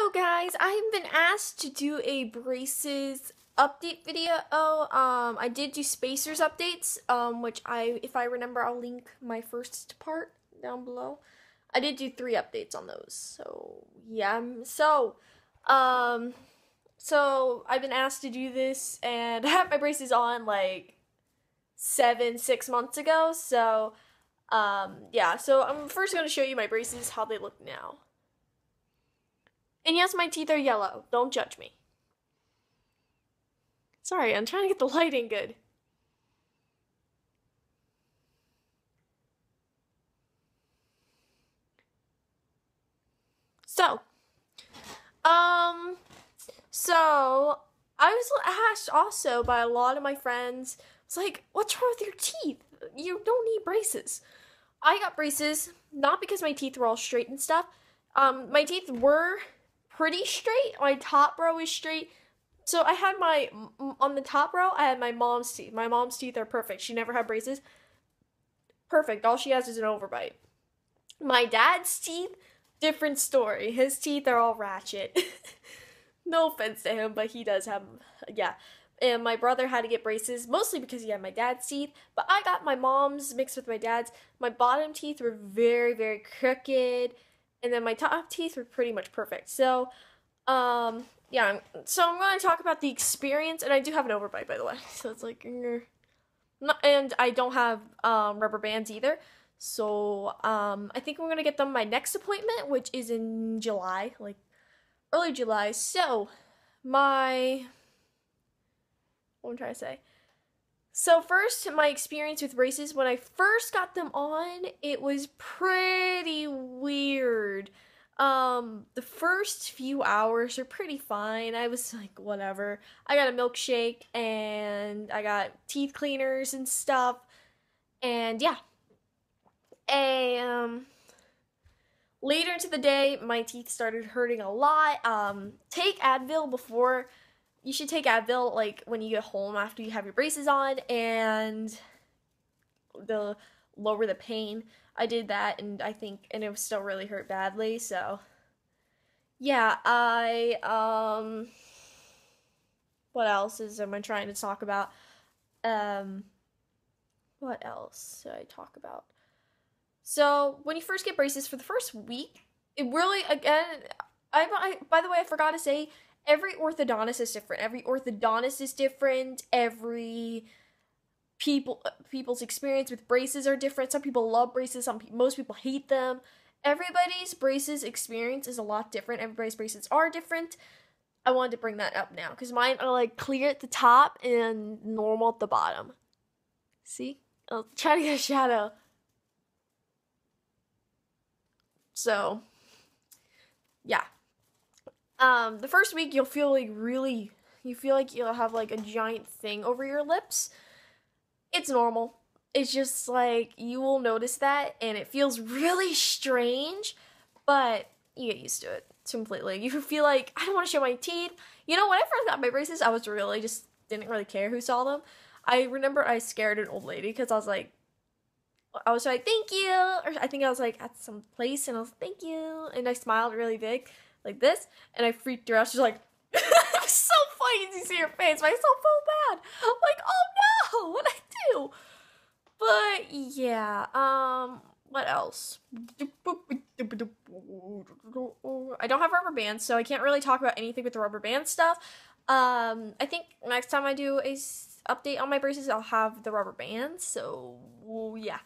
So guys, I've been asked to do a braces update video. I did do spacers updates, which if I remember, I'll link my first part down below. I did do 3 updates on those. So yeah, so I've been asked to do this, and I had my braces on like 6 months ago. So yeah, so I'm first going to show you my braces, how they look now. And yes, my teeth are yellow. Don't judge me. Sorry, I'm trying to get the lighting good. So I was asked also by a lot of my friends, it's like, what's wrong with your teeth? You don't need braces. I got braces, not because my teeth were all straight and stuff. My teeth were pretty straight. My top row is straight. So I had on the top row, I had my mom's teeth. My mom's teeth are perfect. She never had braces. Perfect. All she has is an overbite. My dad's teeth, different story. His teeth are all ratchet. No offense to him, but he does have, yeah. And my brother had to get braces, mostly because he had my dad's teeth. But I got my mom's mixed with my dad's. My bottom teeth were very, very crooked. And then my top teeth were pretty much perfect. So, yeah. So I'm going to talk about the experience. And I do have an overbite, by the way. So it's like, and I don't have rubber bands either. So I think we're going to get them my next appointment, which is in July, like early July. So what I'm trying to say. So first, my experience with braces, when I first got them on, it was pretty weird. The first few hours are pretty fine. I was like, whatever. I got a milkshake, and I got teeth cleaners and stuff, and yeah. Later into the day, my teeth started hurting a lot. Take Advil before. You should take Advil, like, when you get home after you have your braces on, and they'll lower the pain. I did that, and and it still really hurt badly, so, yeah, what else am I trying to talk about? What else should I talk about? So, when you first get braces for the first week, it really, again, by the way, I forgot to say, every orthodontist is different. Every orthodontist is different. People's experience with braces are different. Some people love braces. Most people hate them. Everybody's braces experience is a lot different. Everybody's braces are different. I wanted to bring that up now because mine are like clear at the top and normal at the bottom. See? I'll try to get a shadow. So, yeah. The first week you'll feel like you'll have like a giant thing over your lips. It's normal. It's just like, you will notice that, and it feels really strange, but you get used to it completely. You feel like, I don't want to show my teeth. You know, when I first got my braces, I was really didn't really care who saw them. I remember I scared an old lady because I was like, thank you, or I think I was like at some place, and I was like, thank you, and I smiled really big, like this, and I freaked her out. She's like, it was so funny to see her face, but I still felt bad. I'm like, oh no, what'd I do? But yeah, what else? I don't have rubber bands, so I can't really talk about anything with the rubber band stuff. I think next time I do a update on my braces, I'll have the rubber bands, so yeah.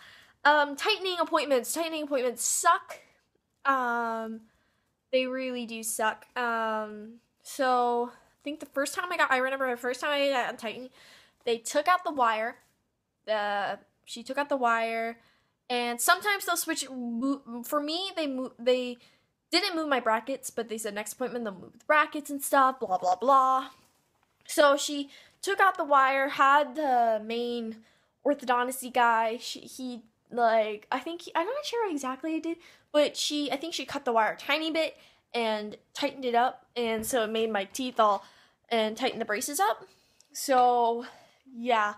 Tightening appointments suck. They really do suck. So I think I remember the first time I got tightened, they took out the wire. She took out the wire, and sometimes they'll switch. For me, they didn't move my brackets, but they said next appointment they'll move the brackets and stuff, blah blah blah. So she took out the wire, had the main orthodontist guy, I'm not sure what exactly he did, but I think she cut the wire a tiny bit and tightened it up, and so it made my teeth and tightened the braces up. So, yeah.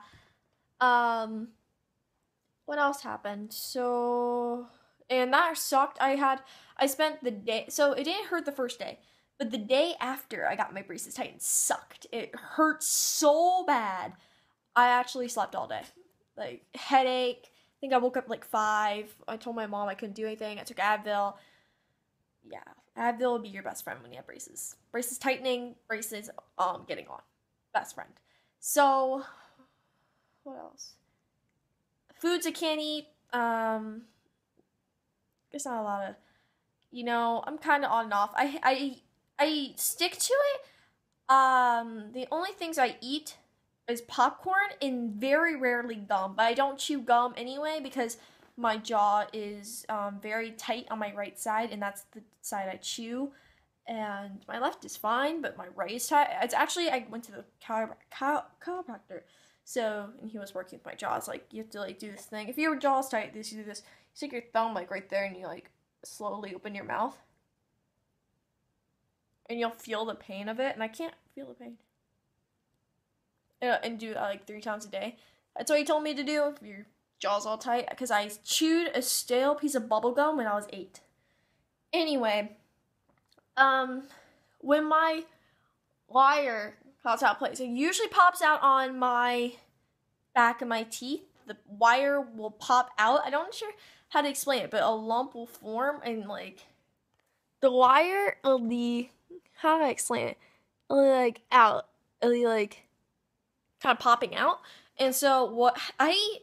What else happened? So, and that sucked. I spent the day, so it didn't hurt the first day. But the day after I got my braces tightened sucked. It hurt so bad. I actually slept all day. Like, headache. I think I woke up like 5. I told my mom I couldn't do anything. I took Advil. Yeah, Advil will be your best friend when you have braces. Braces tightening, braces getting on. Best friend. So, what else? Foods I can't eat. There's not a lot of, I'm kind of on and off. I stick to it. The only things I eat is popcorn and very rarely gum. But I don't chew gum anyway because my jaw is very tight on my right side, and that's the side I chew. And my left is fine, but my right is tight. It's actually, I went to the chiropractor. So, and he was working with my jaw. It's like, you have to like do this thing. If your jaw's tight, you do this. You stick your thumb like right there and you like slowly open your mouth. And you'll feel the pain of it. And I can't feel the pain. And do like 3 times a day. That's what he told me to do if your jaw's all tight. Because I chewed a stale piece of bubble gum when I was 8. Anyway, when my wire pops out of place, it usually pops out on my back of my teeth. The wire will pop out. I'm not sure how to explain it, but a lump will form and like the wire will be, how do I explain it? It'll be like out. It'll be like kind of popping out. And so what I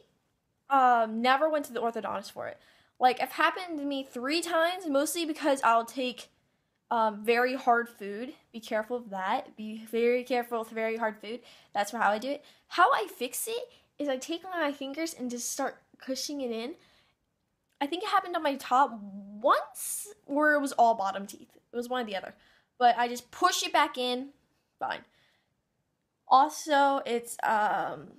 never went to the orthodontist for it. Like, it happened to me 3 times, mostly because I'll take very hard food. Be careful of that. Be very careful with very hard food. That's how I do it. How I fix it is I take my fingers and just start pushing it in. I think it happened on my top once, or it was all bottom teeth. It was one or the other. But I just push it back in. Fine. Also, it's, and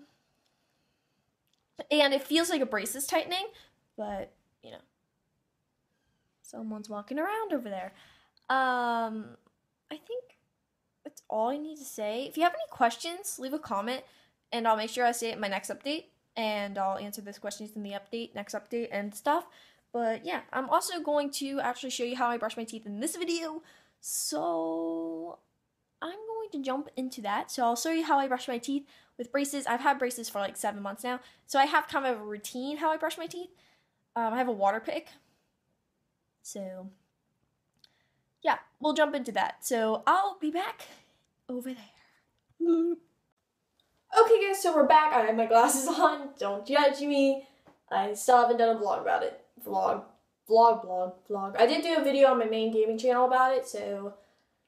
it feels like a braces tightening, but, someone's walking around over there. I think that's all I need to say. If you have any questions, leave a comment, and I'll make sure I say it in my next update, and I'll answer those questions in the next update and stuff. But yeah, I'm also going to actually show you how I brush my teeth in this video, so I'm going to jump into that. So I'll show you how I brush my teeth with braces. I've had braces for like 7 months now, so I have kind of a routine how I brush my teeth. I have a water pick, so yeah, we'll jump into that. So I'll be back over there. Okay guys, so we're back. I have my glasses on. Don't judge me. I still haven't done a vlog about it. Vlog. I did do a video on my main gaming channel about it, so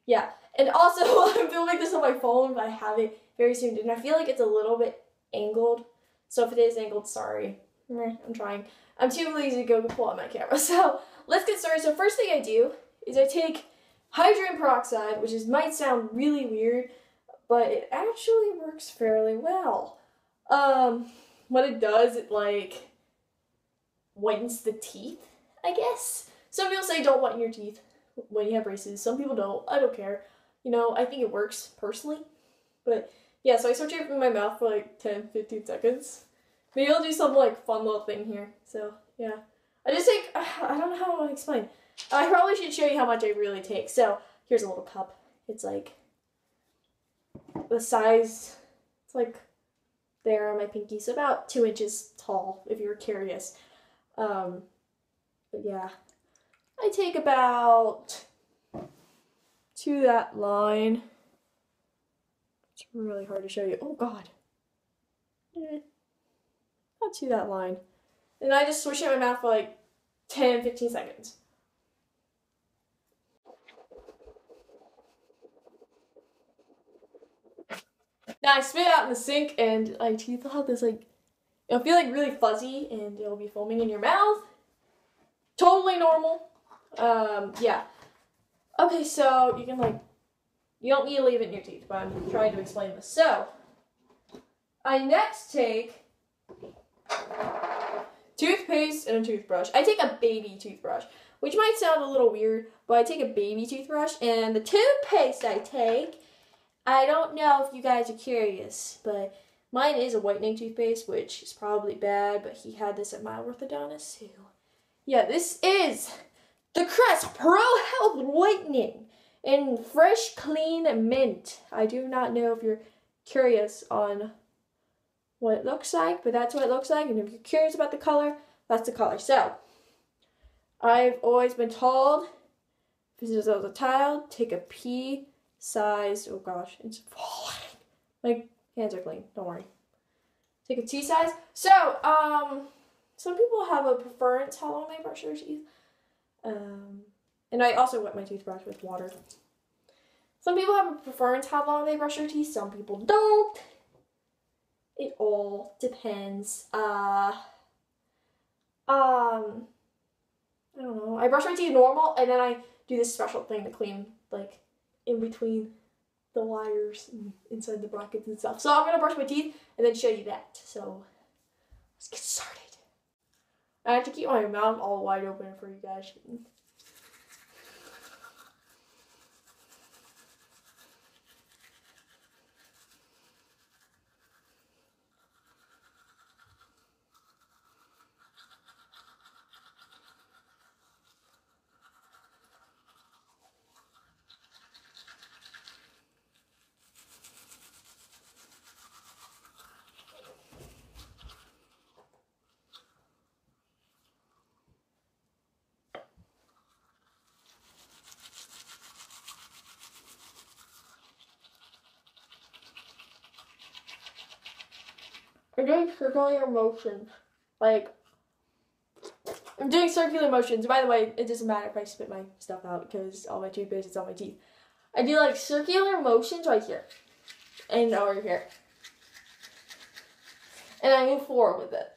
yeah. And also, I'm filming this on my phone, but I have it very soon. And I feel like it's a little bit angled. So if it is angled, sorry. I'm trying. I'm too lazy to go pull out my camera. So let's get started. So first thing I do is I take hydrogen peroxide, which might sound really weird, but it actually works fairly well. What it does, it like whitens the teeth, I guess. Some people say don't whiten your teeth when you have braces. Some people don't. I don't care. I think it works personally. But yeah, so I switch it from my mouth for like 10-15 seconds. Maybe I'll do some like fun little thing here. So yeah, I just take, I don't know how to explain. I probably should show you how much I really take. So here's a little cup. It's like the size, it's like there on my pinky, so about 2 inches tall if you're curious. But yeah, I take about to that line. It's really hard to show you. Oh god. Not to that line. And I just swish it in my mouth for like 10-15 seconds. Now I spit it out in the sink, and my teeth will have this like, it'll feel like really fuzzy, and it'll be foaming in your mouth. Totally normal. Yeah. Okay, so you can like, you don't need to leave it in your teeth, but I'm trying to explain this. So, I next take toothpaste and a toothbrush. I take a baby toothbrush, which might sound a little weird, but I take a baby toothbrush, and the toothpaste I take, I don't know if you guys are curious, but mine is a whitening toothpaste, which is probably bad, but he had this at my orthodontist too. Yeah, this is the Crest Pro Health Whitening. in fresh, clean mint. I do not know if you're curious on what it looks like, but that's what it looks like. And if you're curious about the color, that's the color. So, I've always been told, as a child, take a pea-sized, oh gosh, it's falling. My hands are clean, don't worry. Take a tea size. So, some people have a preference how long they brush their teeth. And I also wet my toothbrush with water. Some people have a preference how long they brush their teeth. Some people don't. It all depends. I don't know. I brush my teeth normal, and then I do this special thing to clean, like, in between the wires and inside the brackets and stuff. So I'm gonna brush my teeth and then show you that. So let's get started. I have to keep my mouth all wide open for you guys. I'm doing circular motions. Like, I'm doing circular motions. By the way, it doesn't matter if I spit my stuff out because all my toothpaste is on my teeth. I do like circular motions right here and over here. And I move forward with it.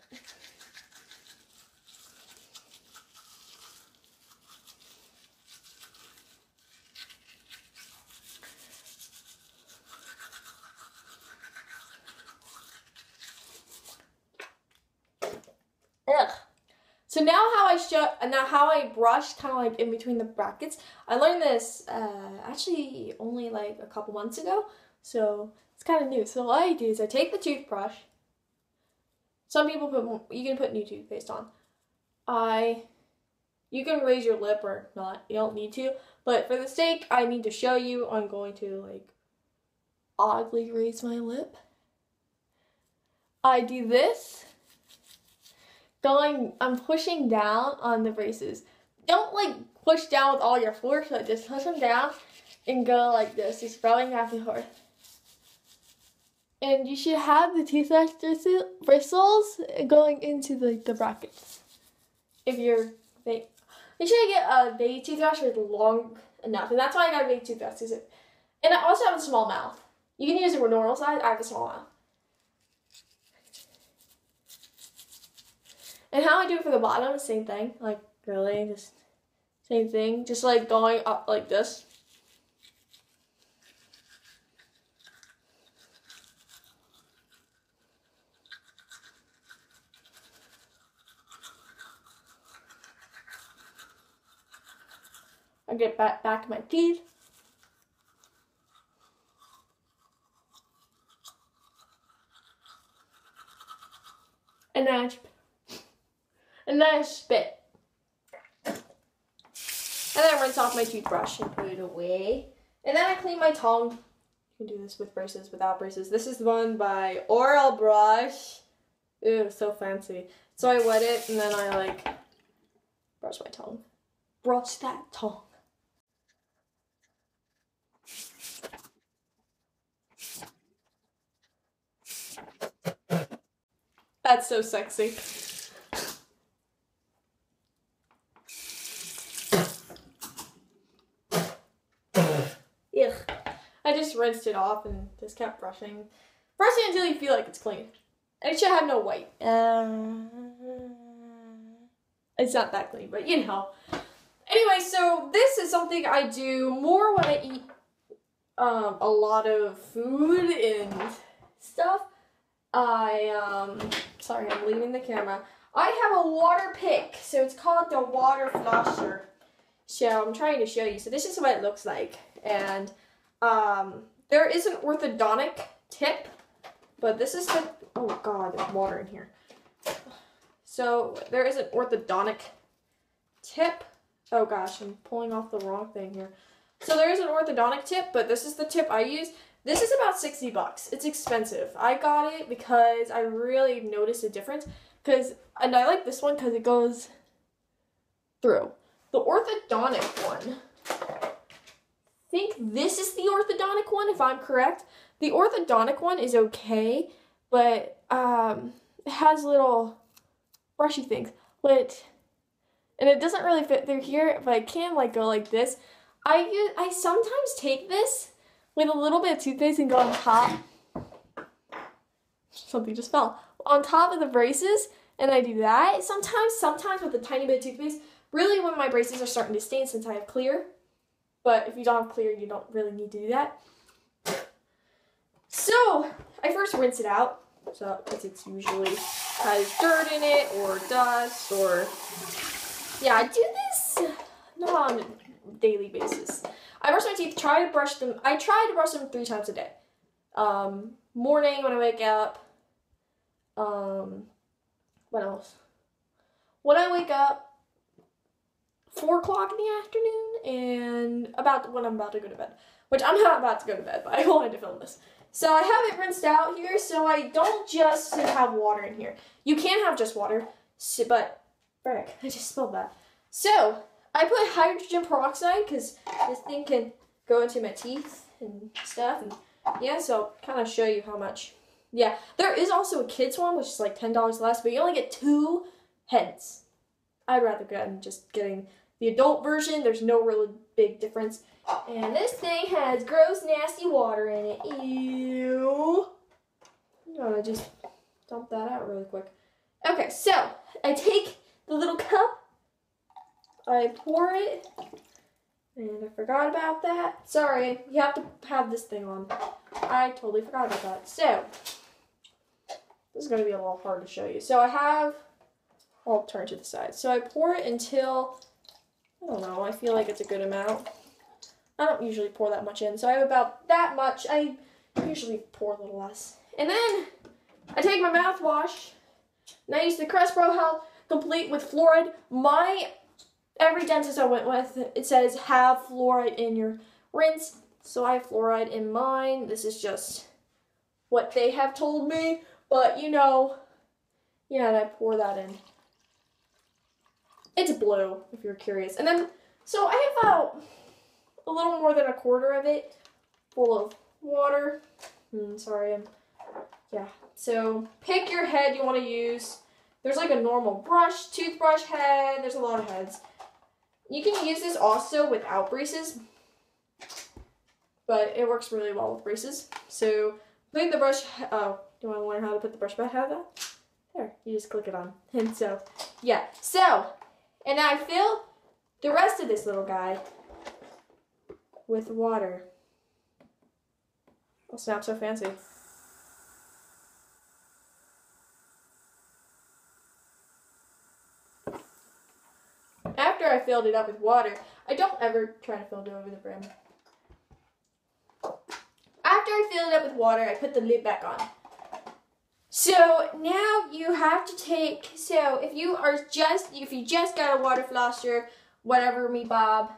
Ugh. So now how I brush kind of like in between the brackets. I learned this actually only like a couple months ago, so it's kind of new. So what I do is I take the toothbrush. Some people you can put new toothpaste on. You can raise your lip or not. You don't need to, but for the sake I need to show you, I'm going to like oddly raise my lip. I do this. I'm pushing down on the braces. Don't like push down with all your force, but just push them down and go like this, just rubbing back and forth. And you should have the toothbrush bristles going into the brackets. If you're make sure you get a baby toothbrush that's long enough, and that's why I got a baby toothbrush. And I also have a small mouth. You can use a normal size. I have a small mouth. And how I do it for the bottom, same thing. Like, really, just same thing. Just like going up like this. I get back my teeth. And then I spit. And then I rinse off my toothbrush and put it away. And then I clean my tongue. You can do this with braces, without braces. This is the one by Oral Brush. Ew, so fancy. So I wet it and then I like brush my tongue. Brush that tongue. That's so sexy. Ugh. I just rinsed it off and just kept brushing. Brushing until you feel like it's clean. And it should have no white. It's not that clean, but you know. Anyway, so this is something I do more when I eat a lot of food and stuff. Sorry, I'm leaving the camera. I have a water pick, so it's called the water flosser. So I'm trying to show you. So this is what it looks like. And there is an orthodontic tip, but this is the, oh god, there's water in here. So there is an orthodontic tip. Oh gosh, I'm pulling off the wrong thing here. So there is an orthodontic tip, but this is the tip I use. This is about $60. It's expensive. I got it because I really noticed a difference. And I like this one because it goes through. The orthodontic one, I think this is the orthodontic one, if I'm correct. The orthodontic one is okay, but it has little brushy things. And it doesn't really fit through here, but I can like go like this. I sometimes take this with a little bit of toothpaste and go on top. Something just fell. On top of the braces, and I do that. Sometimes with a tiny bit of toothpaste. Really when my braces are starting to stain since I have clear. But if you don't have clear, you don't really need to do that. So, I first rinse it out. So, because it's usually has dirt in it, or dust, or... Yeah, I do this not on a daily basis. I brush my teeth, I try to brush them 3 times a day. Morning when I wake up. What else? When I wake up, 4 o'clock in the afternoon, and when I'm about to go to bed. Which I'm not about to go to bed, but I wanted to film this. So I have it rinsed out here, so I don't just have water in here. You can have just water, but, frick, I just spilled that. So, I put hydrogen peroxide, because this thing can go into my teeth and stuff, and yeah, so kind of show you how much. Yeah, there is also a kid's one, which is like $10 less, but you only get 2 heads. I'd rather go and just getting the adult version. There's no really big difference. And this thing has gross, nasty water in it. Ew. I'm gonna just dump that out really quick. Okay, so I take the little cup, I pour it, and I forgot about that. Sorry, you have to have this thing on. I totally forgot about that. So, this is going to be a little hard to show you. So I'll turn to the side. So I pour it until, I don't know, I feel like it's a good amount. I don't usually pour that much in, so I have about that much. I usually pour a little less. And then I take my mouthwash, and I use the Crest Pro Health Complete with fluoride. Every dentist I went with, it says have fluoride in your rinse, so I have fluoride in mine. This is just what they have told me, but you know, yeah, and I pour that in. It's blue, if you're curious. And then, so I have about a little more than a quarter of it full of water. Yeah. So pick your head you want to use. There's like a normal brush, toothbrush head. There's a lot of heads. You can use this also without braces, but it works really well with braces. So put the brush, do you want to learn how to put the brush back out of that? There, you just click it on. And so, yeah. So, and I fill the rest of this little guy with water. Oh snap, so fancy. After I filled it up with water, I don't ever try to fill it over the brim. After I filled it up with water, I put the lid back on. So now you have to take, so if you just got a water flosser, whatever me bob,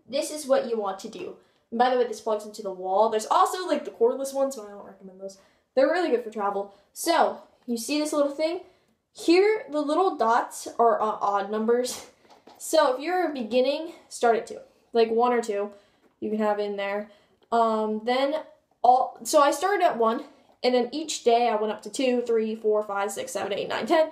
this is what you want to do. And by the way, this plugs into the wall. There's also like the cordless ones, but I don't recommend those. They're really good for travel. So you see this little thing? Here, the little dots are odd numbers. So if you're beginning, start at 2. Like 1 or 2, you can have in there. So I started at 1, and then each day I went up to 2, 3, 4, 5, 6, 7, 8, 9, 10.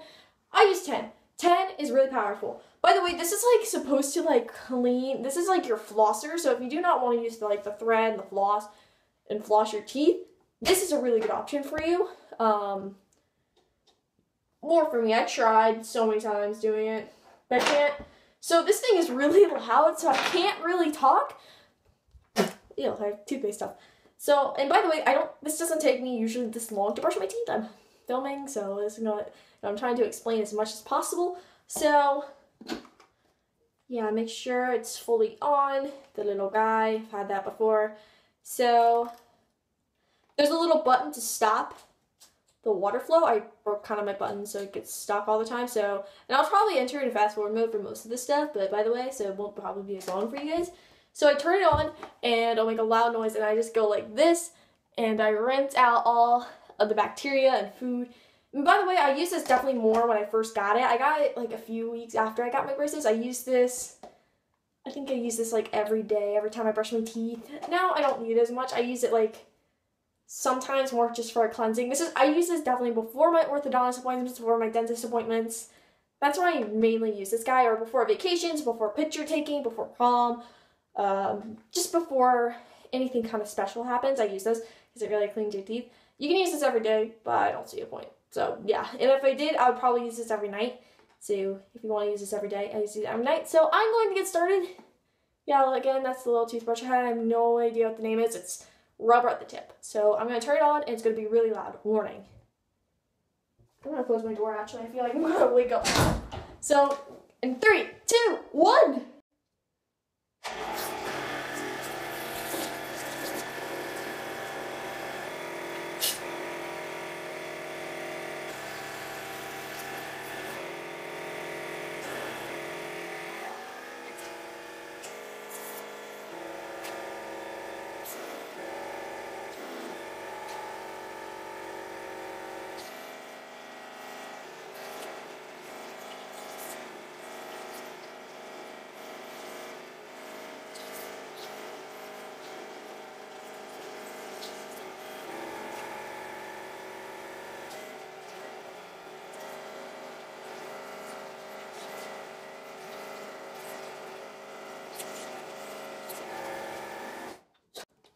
I use 10. 10 is really powerful. By the way, this is like supposed to like clean, this is like your flosser, so if you do not want to use the thread and the floss and floss your teeth, this is a really good option for you. More for me, I tried so many times doing it, but I can't. So this thing is really loud, so I can't really talk. Ew, I have toothpaste stuff. So, and by the way, this doesn't take me usually this long to brush my teeth. I'm filming, so I'm trying to explain as much as possible. So, yeah, make sure it's fully on, the little guy, I've had that before. So, there's a little button to stop the water flow. I broke kind of my button so it gets stuck all the time. So, and I'll probably enter in fast forward mode for most of this stuff, but by the way, so it won't probably be as long for you guys. So I turn it on and it'll make a loud noise and I just go like this and I rinse out all of the bacteria and food. And by the way, I used this definitely more when I first got it. I got it like a few weeks after I got my braces. I used this, I think I use this like every day, every time I brush my teeth. Now I don't need it as much. I use it like sometimes more just for cleansing. I use this definitely before my orthodontist appointments, before my dentist appointments. That's when I mainly use this guy, or before vacations, before picture taking, before prom, just before anything kind of special happens. I use this because it really cleans your teeth. You can use this every day, but I don't see a point. So yeah, and if I did, I would probably use this every night. So if you want to use this every day, I use it every night. So I'm going to get started. Yeah, again, that's the little toothbrush I had. I have no idea what the name is. It's rubber at the tip. So I'm going to turn it on, and it's going to be really loud. Warning. I'm going to close my door, actually. I feel like I'm going to wake up. So, in 3, 2, 1.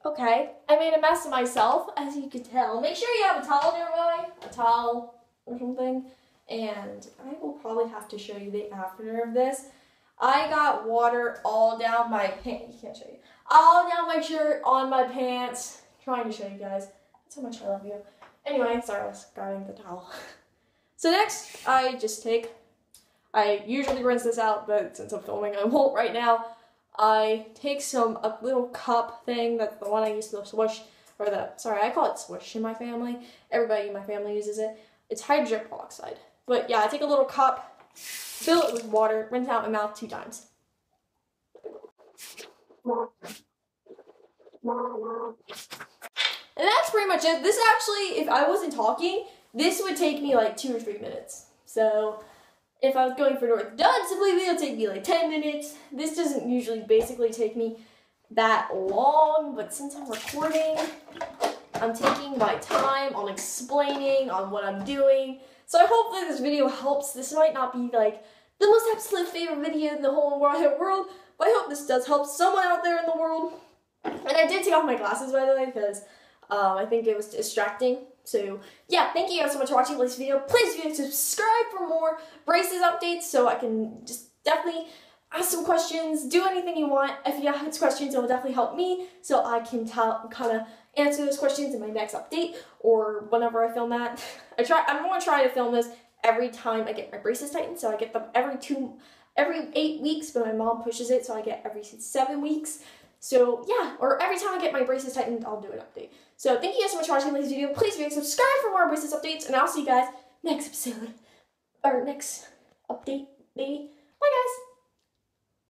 Okay, I made a mess of myself, as you can tell. Make sure you have a towel nearby, a towel or something, and I will probably have to show you the after of this. I got water all down my pants. You can't show you. All down my shirt, on my pants. Trying to show you guys. That's how much I love you. Anyway, sorry, I was grabbing the towel. So next, I usually rinse this out, but since I'm filming, I won't right now. I take a little cup thing, that's the one I use to swish, I call it swish in my family. Everybody in my family uses it. It's hydrogen peroxide. But yeah, I take a little cup, fill it with water, rinse out my mouth 2 times. And that's pretty much it. This actually, if I wasn't talking, this would take me like 2 or 3 minutes. So if I was going for an orthodontist appointment, it'll take me like 10 minutes. This doesn't usually basically take me that long, but since I'm recording, I'm taking my time on explaining on what I'm doing. So I hope that this video helps. This might not be like the most absolute favorite video in the whole wide world, but I hope this does help someone out there in the world. And I did take off my glasses, by the way, because I think it was distracting. So yeah, thank you guys so much for watching this video. Please subscribe for more braces updates so I can just definitely ask some questions, do anything you want. If you have questions, it will definitely help me so I can kind of answer those questions in my next update or whenever I film that. I'm going to try to film this every time I get my braces tightened, so I get them every 8 weeks, but my mom pushes it so I get every 7 weeks. So yeah, or every time I get my braces tightened, I'll do an update. So thank you guys so much for watching this video. Please subscribe for more braces updates, and I'll see you guys next episode, or next update, maybe.